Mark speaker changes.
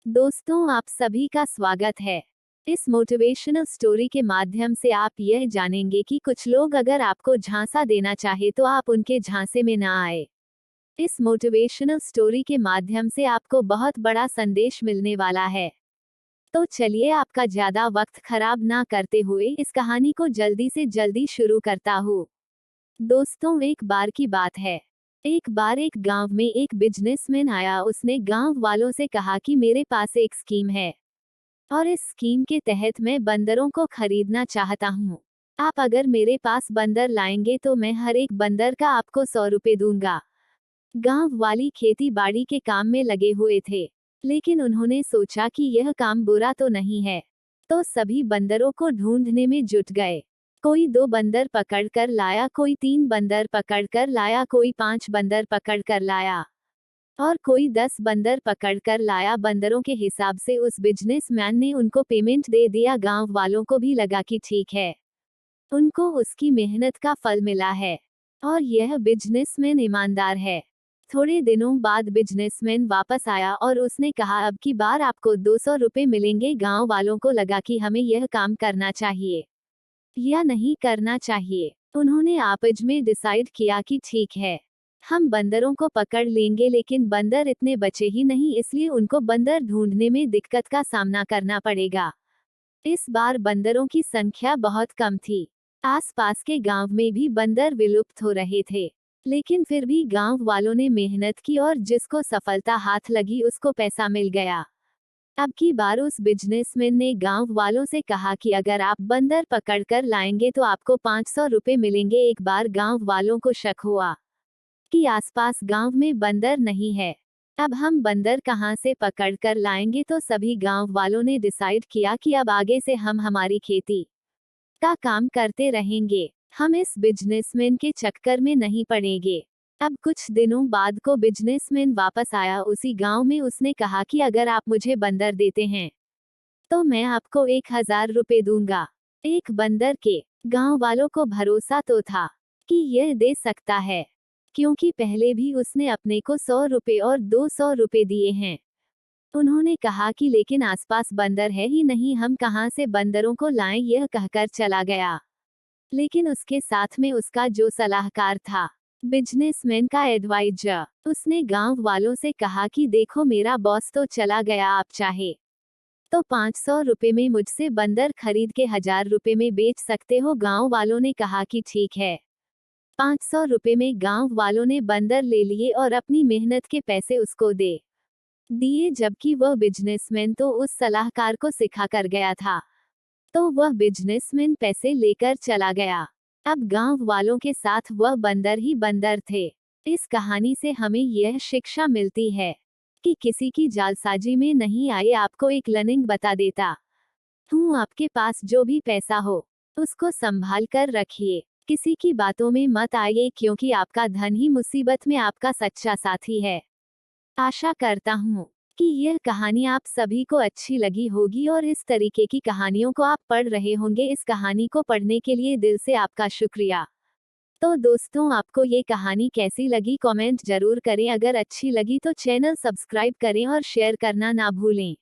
Speaker 1: दोस्तों, आप सभी का स्वागत है। इस मोटिवेशनल स्टोरी के माध्यम से आप यह जानेंगे कि कुछ लोग अगर आपको झांसा देना चाहे तो आप उनके झांसे में ना आए। इस मोटिवेशनल स्टोरी के माध्यम से आपको बहुत बड़ा संदेश मिलने वाला है। तो चलिए, आपका ज्यादा वक्त खराब ना करते हुए इस कहानी को जल्दी से जल्दी शुरू करता हूँ। दोस्तों, एक बार की बात है। एक बार एक गांव में एक बिजनेसमैन आया। उसने गांव वालों से कहा कि मेरे पास एक स्कीम है और इस स्कीम के तहत मैं बंदरों को खरीदना चाहता हूँ। आप अगर मेरे पास बंदर लाएंगे तो मैं हर एक बंदर का आपको 100 रुपए दूंगा। गांव वाली खेती बाड़ी के काम में लगे हुए थे, लेकिन उन्होंने सोचा कि यह काम बुरा तो नहीं है, तो सभी बंदरों को ढूंढने में जुट गए। कोई 2 बंदर पकड़ कर लाया, कोई 3 बंदर पकड़ कर लाया, कोई 5 बंदर पकड़ कर लाया और कोई 10 बंदर पकड़ कर लाया। बंदरों के हिसाब से उस बिजनेसमैन ने उनको पेमेंट दे दिया। गांव वालों को भी लगा कि ठीक है, उनको उसकी मेहनत का फल मिला है और यह बिजनेसमैन ईमानदार है। थोड़े दिनों बाद बिजनेसमैन वापस आया और उसने कहा, अब की बार आपको 200 रुपए मिलेंगे। गांव वालों को लगा कि हमें यह काम करना चाहिए या नहीं करना चाहिए। उन्होंने आपस में डिसाइड किया कि ठीक है, हम बंदरों को पकड़ लेंगे, लेकिन बंदर इतने बचे ही नहीं, इसलिए उनको बंदर ढूंढने में दिक्कत का सामना करना पड़ेगा। इस बार बंदरों की संख्या बहुत कम थी। आसपास के गांव में भी बंदर विलुप्त हो रहे थे, लेकिन फिर भी गांव वालों ने मेहनत की और जिसको सफलता हाथ लगी उसको पैसा मिल गया। अब की बार उस बिजनेसमैन ने गांव वालों से कहा कि अगर आप बंदर पकड़ कर लाएंगे तो आपको 500 रुपए मिलेंगे। एक बार गांव वालों को शक हुआ कि आसपास गांव में बंदर नहीं है, अब हम बंदर कहां से पकड़ कर लाएंगे। तो सभी गांव वालों ने डिसाइड किया कि अब आगे से हम हमारी खेती का काम करते रहेंगे, हम इस बिजनेसमैन के चक्कर में नहीं पड़ेंगे। अब कुछ दिनों बाद को बिजनेसमैन वापस आया उसी गांव में। उसने कहा कि अगर आप मुझे बंदर देते हैं तो मैं आपको 1000 रुपए दूंगा एक बंदर के। गांव वालों को भरोसा तो था कि यह दे सकता है, क्योंकि पहले भी उसने अपने को 100 रुपए और 200 रुपए दिए हैं। उन्होंने कहा कि लेकिन आसपास बंदर है ही नहीं, हम कहां से बंदरों को लाएं। यह कहकर चला गया, लेकिन उसके साथ में उसका जो सलाहकार था, बिजनेसमैन का एडवाइजर, उसने गांव वालों से कहा कि देखो, मेरा बॉस तो चला गया, आप चाहे तो 500 रुपए में मुझसे बंदर खरीद के 1000 रुपए में बेच सकते हो। गांव वालों ने कहा कि ठीक है। 500 रुपए में गांव वालों ने बंदर ले लिए और अपनी मेहनत के पैसे उसको दे दिए, जबकि वह बिजनेसमैन तो उस सलाहकार को सिखा कर गया था। तो वह बिजनेसमैन पैसे लेकर चला गया। अब गांव वालों के साथ वह बंदर ही बंदर थे। इस कहानी से हमें यह शिक्षा मिलती है कि किसी की जालसाजी में नहीं आए। आपको एक लर्निंग बता देता हूँ, आपके पास जो भी पैसा हो उसको संभाल कर रखिए, किसी की बातों में मत आइए, क्योंकि आपका धन ही मुसीबत में आपका सच्चा साथी है। आशा करता हूँ कि यह कहानी आप सभी को अच्छी लगी होगी और इस तरीके की कहानियों को आप पढ़ रहे होंगे। इस कहानी को पढ़ने के लिए दिल से आपका शुक्रिया। तो दोस्तों, आपको ये कहानी कैसी लगी कमेंट जरूर करें। अगर अच्छी लगी तो चैनल सब्सक्राइब करें और शेयर करना ना भूलें।